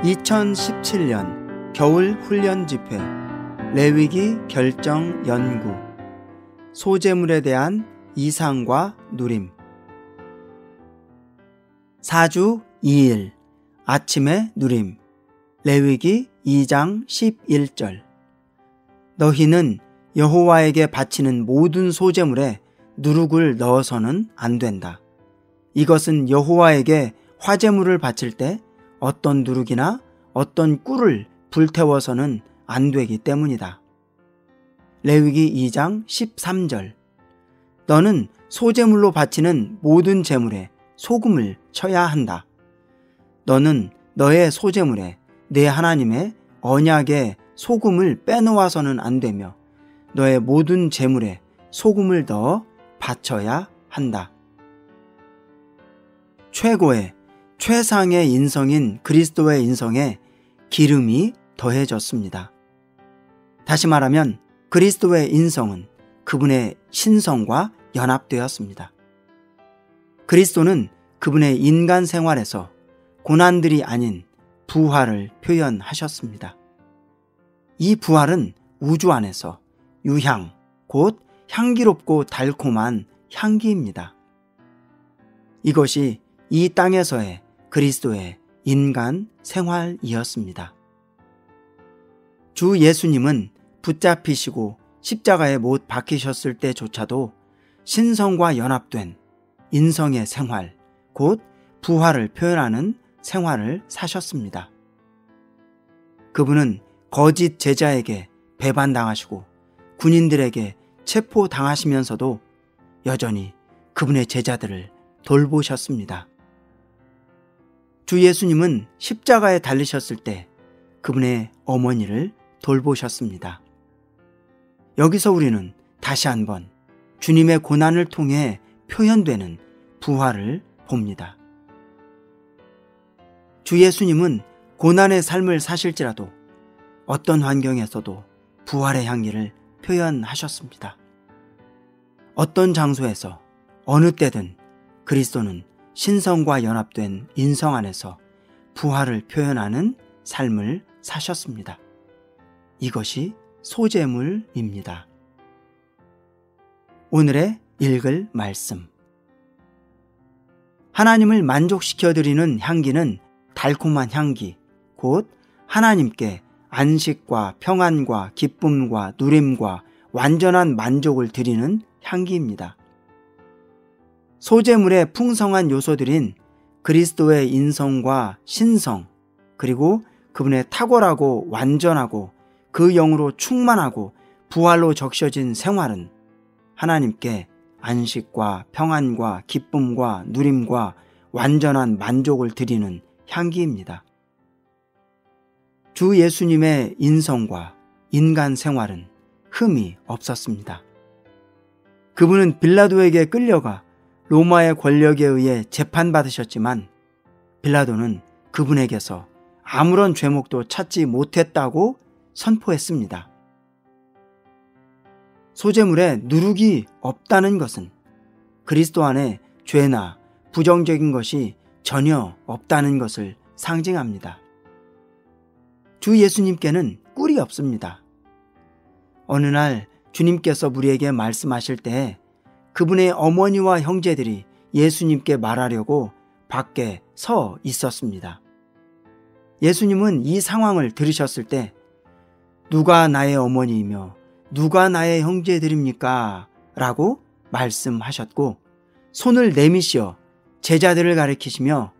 2017년 겨울 훈련 집회 레위기 결정 연구 소재물에 대한 이상과 누림 4주 2일 아침의 누림 레위기 2장 11절 너희는 여호와에게 바치는 모든 소재물에 누룩을 넣어서는 안 된다. 이것은 여호와에게 화제물을 바칠 때 어떤 누룩이나 어떤 꿀을 불태워서는 안 되기 때문이다. 레위기 2장 13절 너는 소재물로 바치는 모든 제물에 소금을 쳐야 한다. 너는 너의 소재물에 내 하나님의 언약에 소금을 빼놓아서는 안 되며 너의 모든 제물에 소금을 넣어 바쳐야 한다. 최상의 인성인 그리스도의 인성에 기름이 더해졌습니다. 다시 말하면 그리스도의 인성은 그분의 신성과 연합되었습니다. 그리스도는 그분의 인간 생활에서 고난들이 아닌 부활을 표현하셨습니다. 이 부활은 우주 안에서 유향, 곧 향기롭고 달콤한 향기입니다. 이것이 이 땅에서의 그리스도의 인간 생활이었습니다. 주 예수님은 붙잡히시고 십자가에 못 박히셨을 때조차도 신성과 연합된 인성의 생활, 곧 부활을 표현하는 생활을 사셨습니다. 그분은 거짓 제자에게 배반당하시고 군인들에게 체포당하시면서도 여전히 그분의 제자들을 돌보셨습니다. 주 예수님은 십자가에 달리셨을 때 그분의 어머니를 돌보셨습니다. 여기서 우리는 다시 한번 주님의 고난을 통해 표현되는 부활을 봅니다. 주 예수님은 고난의 삶을 사실지라도 어떤 환경에서도 부활의 향기를 표현하셨습니다. 어떤 장소에서 어느 때든 그리스도는 신성과 연합된 인성 안에서 부활을 표현하는 삶을 사셨습니다. 이것이 소재물입니다. 오늘의 읽을 말씀. 하나님을 만족시켜드리는 향기는 달콤한 향기, 곧 하나님께 안식과 평안과 기쁨과 누림과 완전한 만족을 드리는 향기입니다. 소재물의 풍성한 요소들인 그리스도의 인성과 신성, 그리고 그분의 탁월하고 완전하고 그 영으로 충만하고 부활로 적셔진 생활은 하나님께 안식과 평안과 기쁨과 누림과 완전한 만족을 드리는 향기입니다. 주 예수님의 인성과 인간 생활은 흠이 없었습니다. 그분은 빌라도에게 끌려가 로마의 권력에 의해 재판받으셨지만 빌라도는 그분에게서 아무런 죄목도 찾지 못했다고 선포했습니다. 소재물에 누룩이 없다는 것은 그리스도 안에 죄나 부정적인 것이 전혀 없다는 것을 상징합니다. 주 예수님께는 꿀이 없습니다. 어느 날 주님께서 우리에게 말씀하실 때 그분의 어머니와 형제들이 예수님께 말하려고 밖에 서 있었습니다. 예수님은 이 상황을 들으셨을 때 누가 나의 어머니이며 누가 나의 형제들입니까? 라고 말씀하셨고 손을 내미시어 제자들을 가리키시며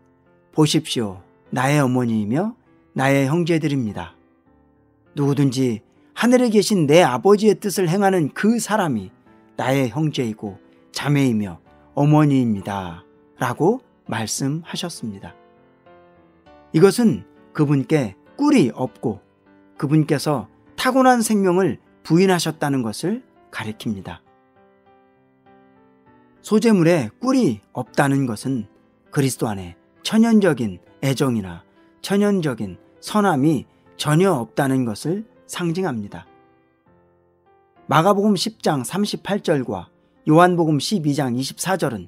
보십시오. 나의 어머니이며 나의 형제들입니다. 누구든지 하늘에 계신 내 아버지의 뜻을 행하는 그 사람이 나의 형제이고 자매이며 어머니입니다. 라고 말씀하셨습니다. 이것은 그분께 꿀이 없고 그분께서 타고난 생명을 부인하셨다는 것을 가리킵니다. 소재물에 꿀이 없다는 것은 그리스도 안에 천연적인 애정이나 천연적인 선함이 전혀 없다는 것을 상징합니다. 마가복음 10장 38절과 요한복음 12장 24절은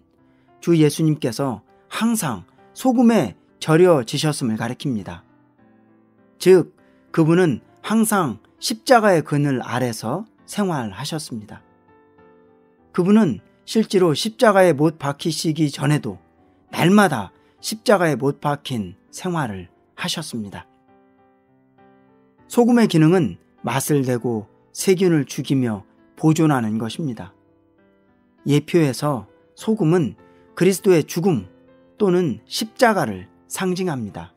주 예수님께서 항상 소금에 절여지셨음을 가리킵니다. 즉 그분은 항상 십자가의 그늘 아래서 생활하셨습니다. 그분은 실제로 십자가에 못 박히시기 전에도 날마다 십자가에 못 박힌 생활을 하셨습니다. 소금의 기능은 맛을 내고 세균을 죽이며 보존하는 것입니다. 예표에서 소금은 그리스도의 죽음 또는 십자가를 상징합니다.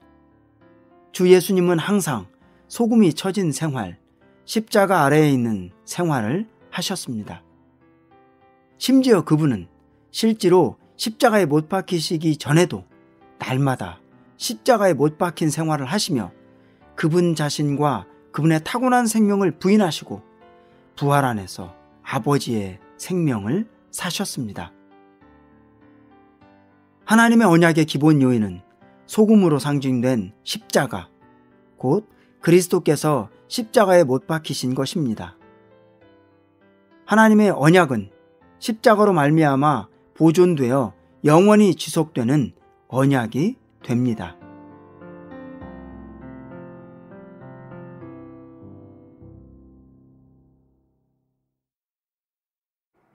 주 예수님은 항상 소금이 쳐진 생활, 십자가 아래에 있는 생활을 하셨습니다. 심지어 그분은 실제로 십자가에 못 박히시기 전에도 날마다 십자가에 못 박힌 생활을 하시며 그분 자신과 그분의 타고난 생명을 부인하시고 부활 안에서 아버지의 생명을 사셨습니다. 하나님의 언약의 기본 요인은 소금으로 상징된 십자가, 곧 그리스도께서 십자가에 못 박히신 것입니다. 하나님의 언약은 십자가로 말미암아 보존되어 영원히 지속되는 언약이 됩니다.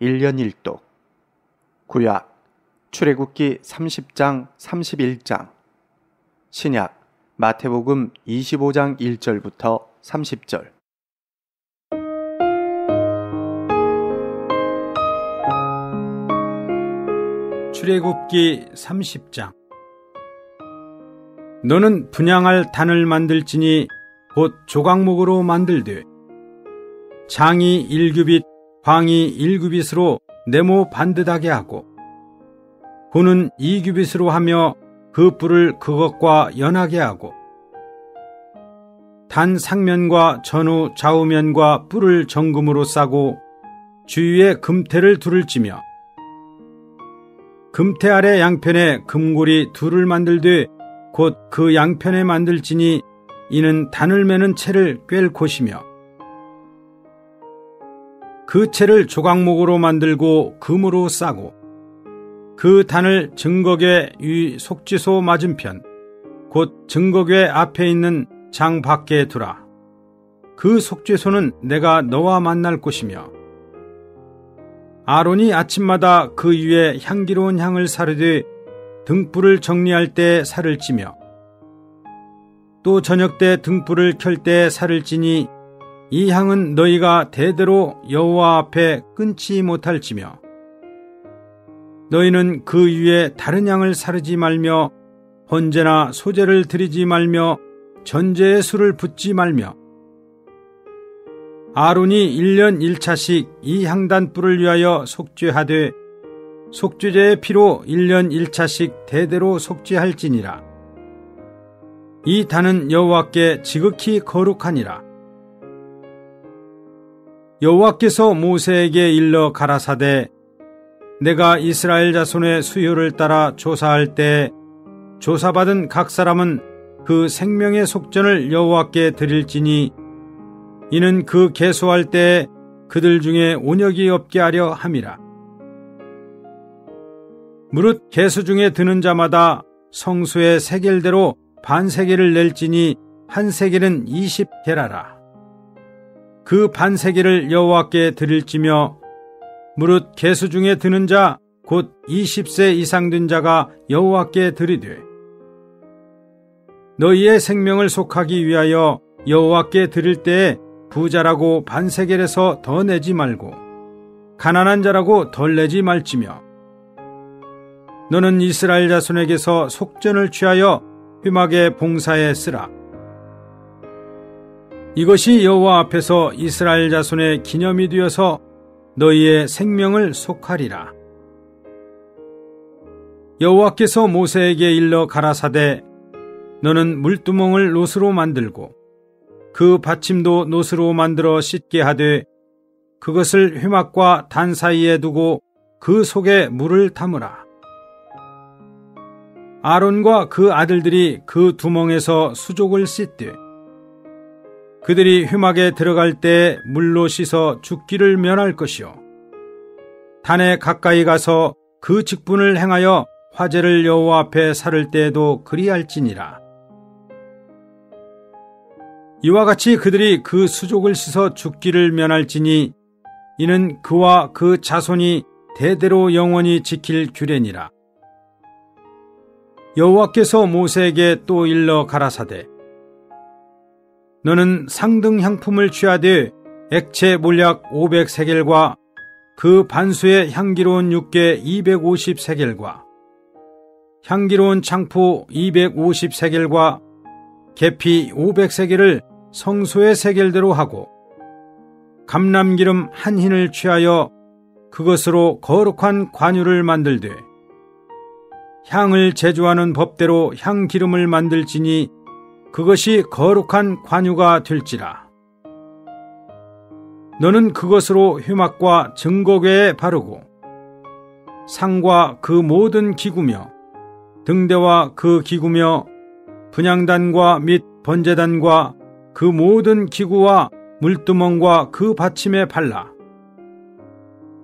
(1년 1독) 구약 출애굽기 30장 31장, 신약 마태복음 25장 1절부터 30절. 출애굽기 30장. 너는 분향할 단을 만들지니 곧 조각목으로 만들되 장이 1규빗, 광이 1규빗으로 네모 반듯하게 하고 붓은 2규빗으로 하며 그 뿔을 그것과 연하게 하고 단 상면과 전후 좌우면과 뿔을 정금으로 싸고 주위에 금태를 둘을 찌며 금태 아래 양편에 금고리 둘을 만들되 곧 그 양편에 만들지니 이는 단을 매는 채를 꿰을 곳이며 그 채를 조각목으로 만들고 금으로 싸고 그 단을 증거궤 위 속죄소 맞은편 곧 증거궤 앞에 있는 장 밖에 두라. 그 속죄소는 내가 너와 만날 곳이며 아론이 아침마다 그 위에 향기로운 향을 사르되 등불을 정리할 때 살을 찌며 또 저녁 때 등불을 켤 때 살을 찌니 이 향은 너희가 대대로 여호와 앞에 끊지 못할지며 너희는 그 위에 다른 향을 사르지 말며 번제나 소제를 드리지 말며 전제의 술을 붓지 말며 아론이 1년 1차씩 이 향단불을 위하여 속죄하되 속죄제의 피로 1년 1차씩 대대로 속죄할지니라. 이 단은 여호와께 지극히 거룩하니라. 여호와께서 모세에게 일러 가라사대 내가 이스라엘 자손의 수요를 따라 조사할 때 조사받은 각 사람은 그 생명의 속전을 여호와께 드릴지니 이는 그 계수할 때 그들 중에 온역이 없게 하려 함이라. 무릇 계수 중에 드는 자마다 성수의 세겔대로 반세겔을 낼지니 한 세겔은 20게라라. 그 반세겔을 여호와께 드릴지며 무릇 계수 중에 드는 자 곧 20세 이상 된 자가 여호와께 드리되 너희의 생명을 속하기 위하여 여호와께 드릴 때에 부자라고 반세겔에서 더 내지 말고 가난한 자라고 덜 내지 말지며 너는 이스라엘 자손에게서 속전을 취하여 휘막에 봉사에 쓰라. 이것이 여호와 앞에서 이스라엘 자손의 기념이 되어서 너희의 생명을 속하리라. 여호와께서 모세에게 일러 가라사대 너는 물두멍을 노스로 만들고 그 받침도 노스로 만들어 씻게 하되 그것을 휘막과 단 사이에 두고 그 속에 물을 담으라. 아론과 그 아들들이 그 두멍에서 수족을 씻되 그들이 휘막에 들어갈 때 물로 씻어 죽기를 면할 것이요 단에 가까이 가서 그 직분을 행하여 화제를 여호와 앞에 사를 때에도 그리할지니라. 이와 같이 그들이 그 수족을 씻어 죽기를 면할지니 이는 그와 그 자손이 대대로 영원히 지킬 규례니라. 여호와께서 모세에게 또 일러 가라사대 너는 상등 향품을 취하되 액체 몰약 500세겔과 그 반수의 향기로운 육개 250세겔과 향기로운 창포 250세겔과 계피 500세겔을 성소의 세겔대로 하고 감람기름 한 흰을 취하여 그것으로 거룩한 관유를 만들되 향을 제조하는 법대로 향기름을 만들지니 그것이 거룩한 관유가 될지라. 너는 그것으로 회막과 증거궤에 바르고 상과 그 모든 기구며 등대와 그 기구며 분향단과 및 번제단과 그 모든 기구와 물두멍과 그 받침에 발라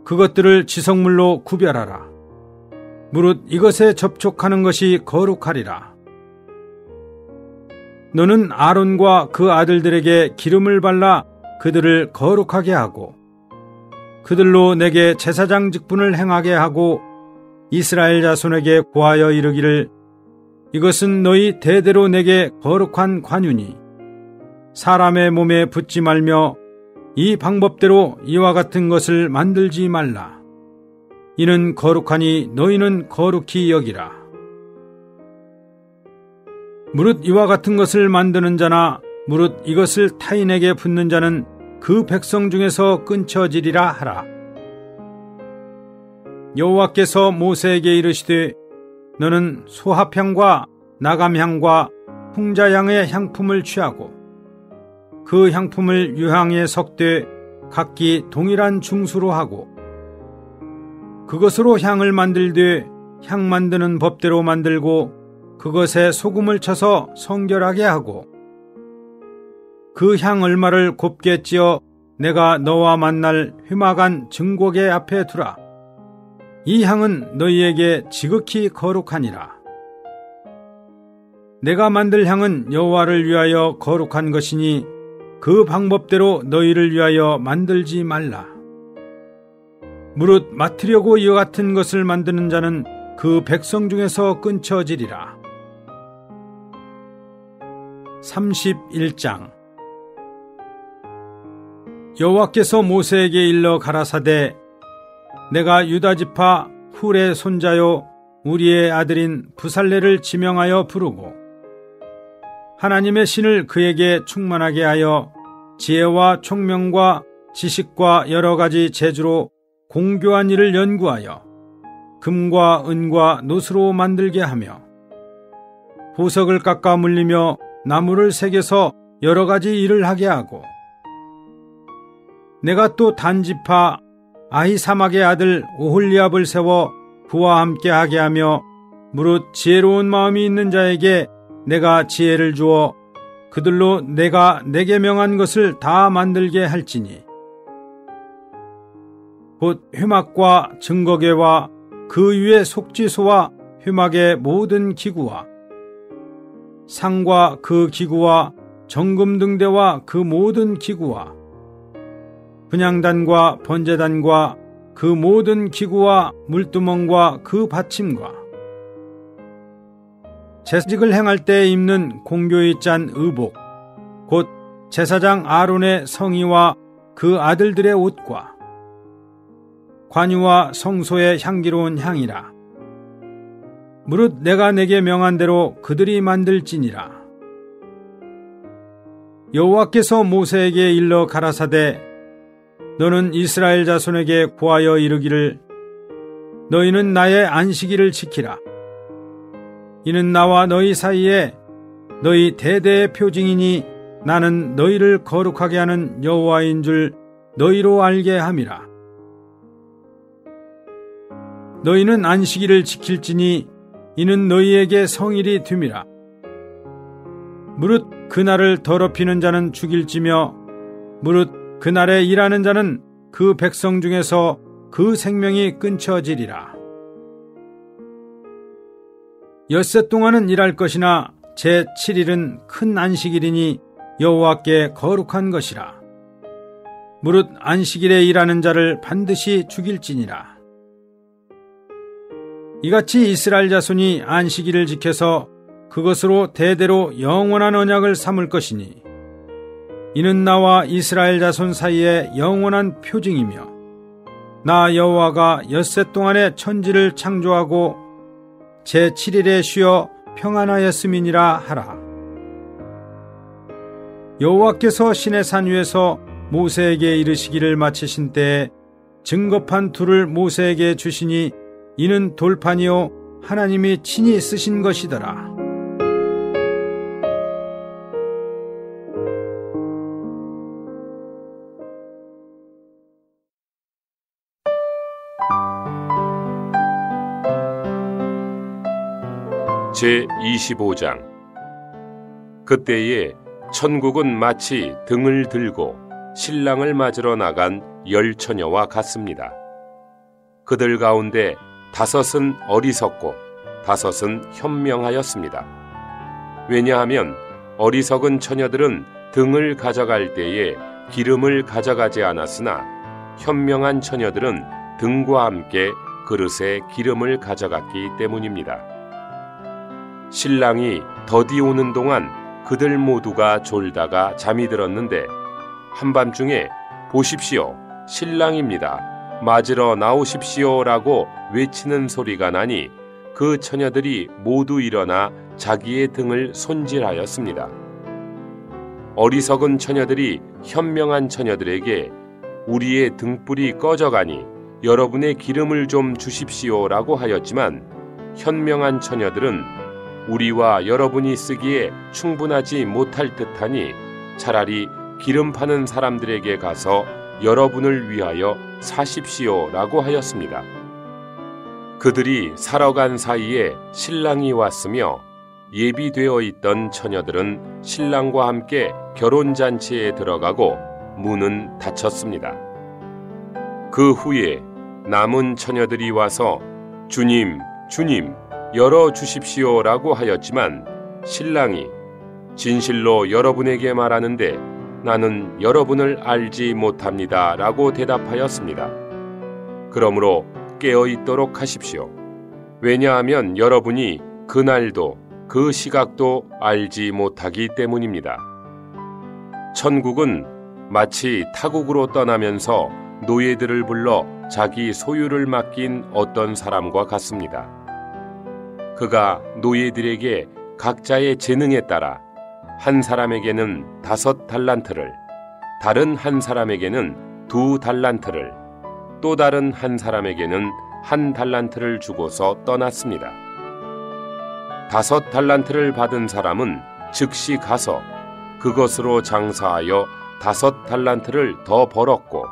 그것들을 지성물로 구별하라. 무릇 이것에 접촉하는 것이 거룩하리라. 너는 아론과 그 아들들에게 기름을 발라 그들을 거룩하게 하고 그들로 내게 제사장 직분을 행하게 하고 이스라엘 자손에게 고하여 이르기를 이것은 너희 대대로 내게 거룩한 관유니 사람의 몸에 붙지 말며 이 방법대로 이와 같은 것을 만들지 말라. 이는 거룩하니 너희는 거룩히 여기라. 무릇 이와 같은 것을 만드는 자나 무릇 이것을 타인에게 붓는 자는 그 백성 중에서 끊쳐지리라 하라. 여호와께서 모세에게 이르시되 너는 소합향과 나감향과 풍자향의 향품을 취하고 그 향품을 유향에 섞되 각기 동일한 중수로 하고 그것으로 향을 만들되 향 만드는 법대로 만들고 그것에 소금을 쳐서 성결하게 하고 그 향 얼마를 곱게 찌어 내가 너와 만날 회막안 증거궤 앞에 두라. 이 향은 너희에게 지극히 거룩하니라. 내가 만들 향은 여호와를 위하여 거룩한 것이니 그 방법대로 너희를 위하여 만들지 말라. 무릇 맡으려고 이와 같은 것을 만드는 자는 그 백성 중에서 끊쳐지리라. 31장 여호와께서 모세에게 일러 가라사대 내가 유다지파 훌의 손자요 우리의 아들인 부살레를 지명하여 부르고 하나님의 신을 그에게 충만하게 하여 지혜와 총명과 지식과 여러 가지 재주로 공교한 일을 연구하여 금과 은과 노수로 만들게 하며 보석을 깎아 물리며 나무를 새겨서 여러 가지 일을 하게 하고 내가 또 단지파 아히사막의 아들 오홀리압을 세워 그와 함께 하게 하며 무릇 지혜로운 마음이 있는 자에게 내가 지혜를 주어 그들로 내가 내게 명한 것을 다 만들게 할지니 곧 회막과 증거궤와 그 위에 속지소와 회막의 모든 기구와 상과 그 기구와 정금등대와 그 모든 기구와 분향단과 번제단과 그 모든 기구와 물두멍과 그 받침과 제직을 행할 때 입는 공교히 짠 의복 곧 제사장 아론의 성의와 그 아들들의 옷과 관유와 성소의 향기로운 향이라. 무릇 내가 내게 명한 대로 그들이 만들지니라. 여호와께서 모세에게 일러 가라사대 너는 이스라엘 자손에게 고하여 이르기를 너희는 나의 안식일을 지키라. 이는 나와 너희 사이에 너희 대대의 표징이니 나는 너희를 거룩하게 하는 여호와인 줄 너희로 알게 함이라. 너희는 안식일을 지킬지니 이는 너희에게 성일이 됨이라. 무릇 그날을 더럽히는 자는 죽일지며 무릇 그날에 일하는 자는 그 백성 중에서 그 생명이 끊쳐지리라. 엿새 동안은 일할 것이나 제7일은 큰 안식일이니 여호와께 거룩한 것이라. 무릇 안식일에 일하는 자를 반드시 죽일지니라. 이같이 이스라엘 자손이 안식일을 지켜서 그것으로 대대로 영원한 언약을 삼을 것이니 이는 나와 이스라엘 자손 사이에 영원한 표징이며 나 여호와가 엿새 동안에 천지를 창조하고 제7일에 쉬어 평안하였음이니라 하라. 여호와께서 시내산 위에서 모세에게 이르시기를 마치신 때에 증거판 둘을 모세에게 주시니 이는 돌판이요 하나님이 친히 쓰신 것이더라. 제25장. 그때에 천국은 마치 등을 들고 신랑을 맞으러 나간 10처녀와 같습니다. 그들 가운데 5은 어리석고 5은 현명하였습니다. 왜냐하면 어리석은 처녀들은 등을 가져갈 때에 기름을 가져가지 않았으나 현명한 처녀들은 등과 함께 그릇에 기름을 가져갔기 때문입니다. 신랑이 더디 오는 동안 그들 모두가 졸다가 잠이 들었는데 한밤중에 보십시오, 신랑입니다, 맞으러 나오십시오라고 외치는 소리가 나니 그 처녀들이 모두 일어나 자기의 등을 손질하였습니다. 어리석은 처녀들이 현명한 처녀들에게 우리의 등불이 꺼져가니 여러분의 기름을 좀 주십시오라고 하였지만 현명한 처녀들은 우리와 여러분이 쓰기에 충분하지 못할 듯하니 차라리 기름 파는 사람들에게 가서 여러분을 위하여 사십시오라고 하였습니다. 그들이 사러 간 사이에 신랑이 왔으며 예비되어 있던 처녀들은 신랑과 함께 결혼잔치에 들어가고 문은 닫혔습니다. 그 후에 남은 처녀들이 와서 주님, 주님, 열어주십시오라고 하였지만 신랑이 진실로 여러분에게 말하는데 나는 여러분을 알지 못합니다 라고 대답하였습니다. 그러므로 깨어있도록 하십시오. 왜냐하면 여러분이 그날도 그 시각도 알지 못하기 때문입니다. 천국은 마치 타국으로 떠나면서 노예들을 불러 자기 소유를 맡긴 어떤 사람과 같습니다. 그가 노예들에게 각자의 재능에 따라 한 사람에게는 5달란트를, 다른 한 사람에게는 2달란트를, 또 다른 한 사람에게는 1달란트를 주고서 떠났습니다. 5달란트를 받은 사람은 즉시 가서 그것으로 장사하여 5달란트를 더 벌었고,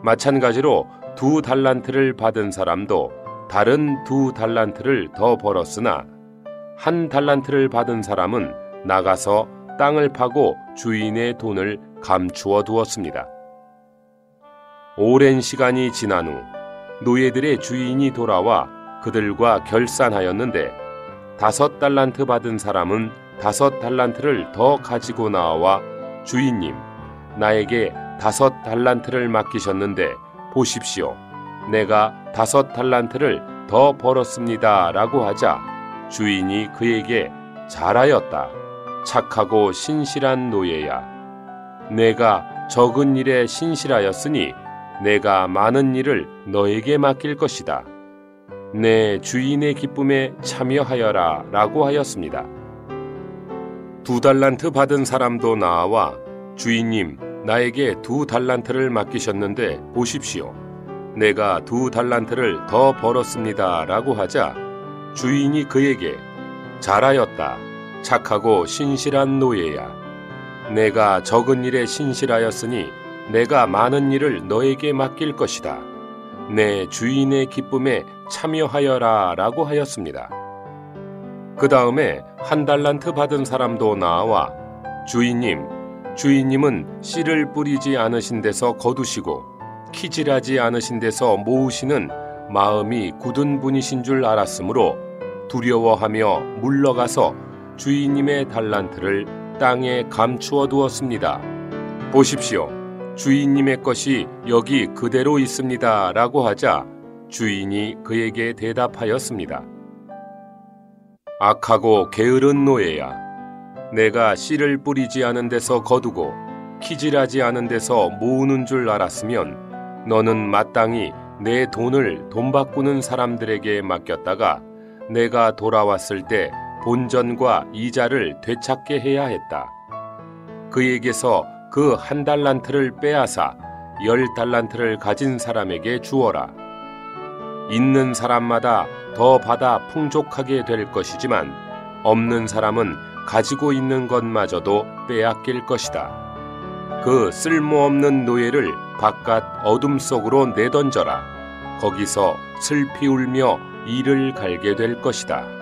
마찬가지로 2달란트를 받은 사람도 다른 2달란트를 더 벌었으나 1달란트를 받은 사람은 나가서 땅을 파고 주인의 돈을 감추어 두었습니다. 오랜 시간이 지난 후 노예들의 주인이 돌아와 그들과 결산하였는데 5달란트 받은 사람은 5달란트를 더 가지고 나와 주인님, 나에게 5달란트를 맡기셨는데 보십시오, 내가 5달란트를 더 벌었습니다 라고 하자 주인이 그에게 잘하였다, 착하고 신실한 노예야, 내가 적은 일에 신실하였으니 내가 많은 일을 너에게 맡길 것이다, 내 주인의 기쁨에 참여하여라 라고 하였습니다. 2달란트 받은 사람도 나와 주인님, 나에게 2달란트를 맡기셨는데 보십시오, 내가 2달란트를 더 벌었습니다 라고 하자 주인이 그에게 잘하였다, 착하고 신실한 노예야, 내가 적은 일에 신실하였으니 내가 많은 일을 너에게 맡길 것이다, 내 주인의 기쁨에 참여하여라 라고 하였습니다. 그 다음에 1달란트 받은 사람도 나와 주인님, 주인님은 씨를 뿌리지 않으신 데서 거두시고 키질하지 않으신 데서 모으시는 마음이 굳은 분이신 줄 알았으므로 두려워하며 물러가서 주인님의 달란트를 땅에 감추어 두었습니다. 보십시오. 주인님의 것이 여기 그대로 있습니다. 라고 하자 주인이 그에게 대답하였습니다. 악하고 게으른 노예야. 내가 씨를 뿌리지 않은 데서 거두고 키질하지 않은 데서 모으는 줄 알았으면 너는 마땅히 내 돈을 돈 바꾸는 사람들에게 맡겼다가 내가 돌아왔을 때 본전과 이자를 되찾게 해야 했다. 그에게서 그 1달란트를 빼앗아 10달란트를 가진 사람에게 주어라. 있는 사람마다 더 받아 풍족하게 될 것이지만 없는 사람은 가지고 있는 것마저도 빼앗길 것이다. 그 쓸모없는 노예를 바깥 어둠 속으로 내던져라. 거기서 슬피 울며 이를 갈게 될 것이다.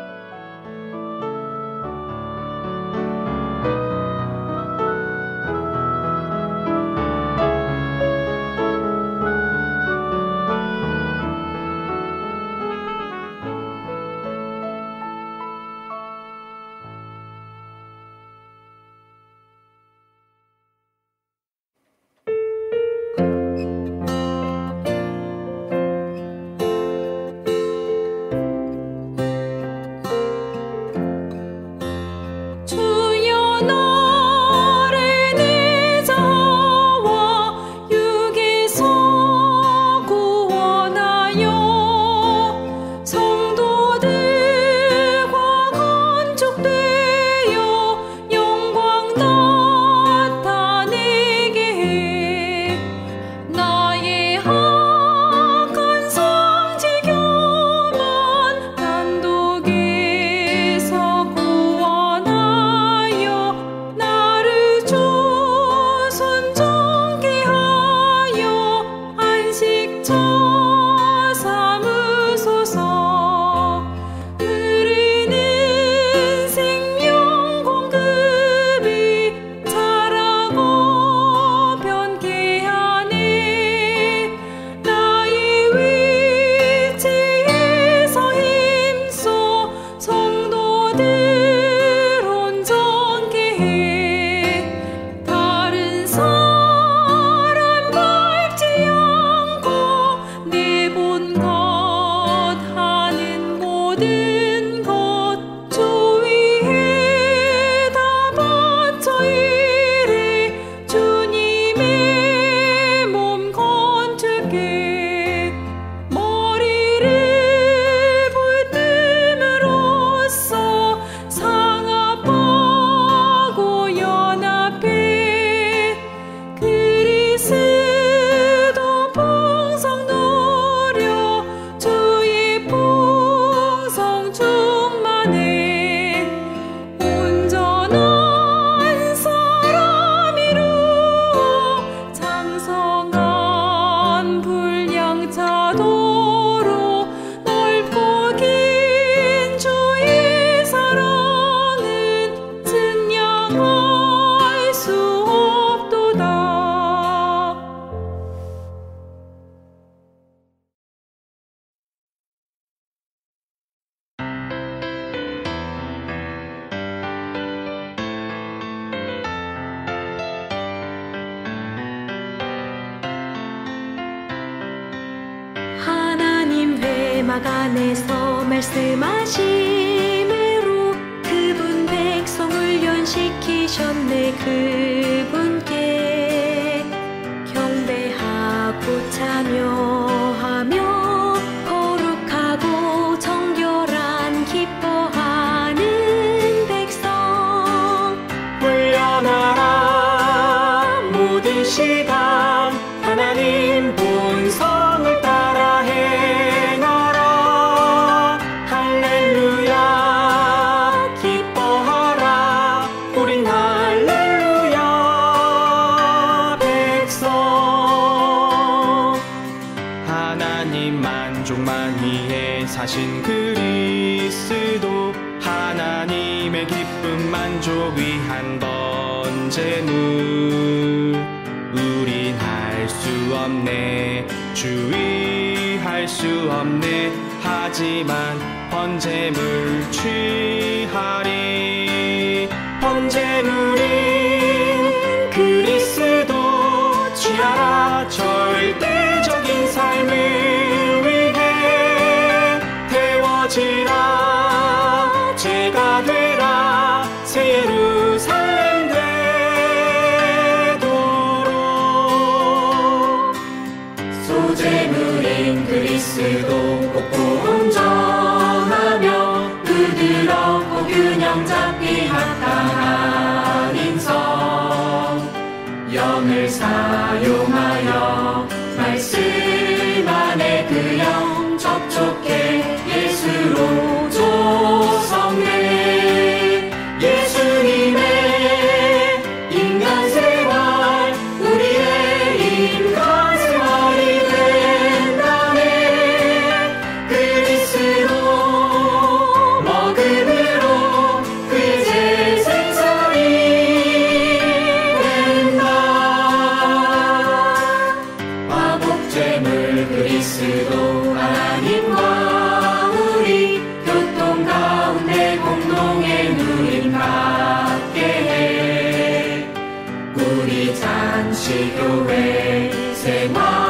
마지막 안에서 말씀하심으로 그분 백성을 연식히셨네. 그분께 경배하고 찬양하며 거룩하고 정결한 기뻐하는 백성 물러나라. 모든 시간 하나님 본성을 따라 행하라. 할렐루야 기뻐하라. 우린 할렐루야 백성. 하나님 만족만이해 사신 그리스도 하나님의 기쁨 만족 위한 번제물. 우린 할 수 없네 주의할 수 없네. 하지만 번제물 취하리. 번제물이 영을 사용하여 말씀 안에 그 영 접촉해 예수로 조성해. 예수님의 인간 생활, 우리의 인간 생활이 된다네. 그리스도 먹음으로 그의 재생산이 된다. 화목제물 그리스도 하나님과 우리 교통 가운데 공동의 누림 갖게 해. 우리 잔치교회 생활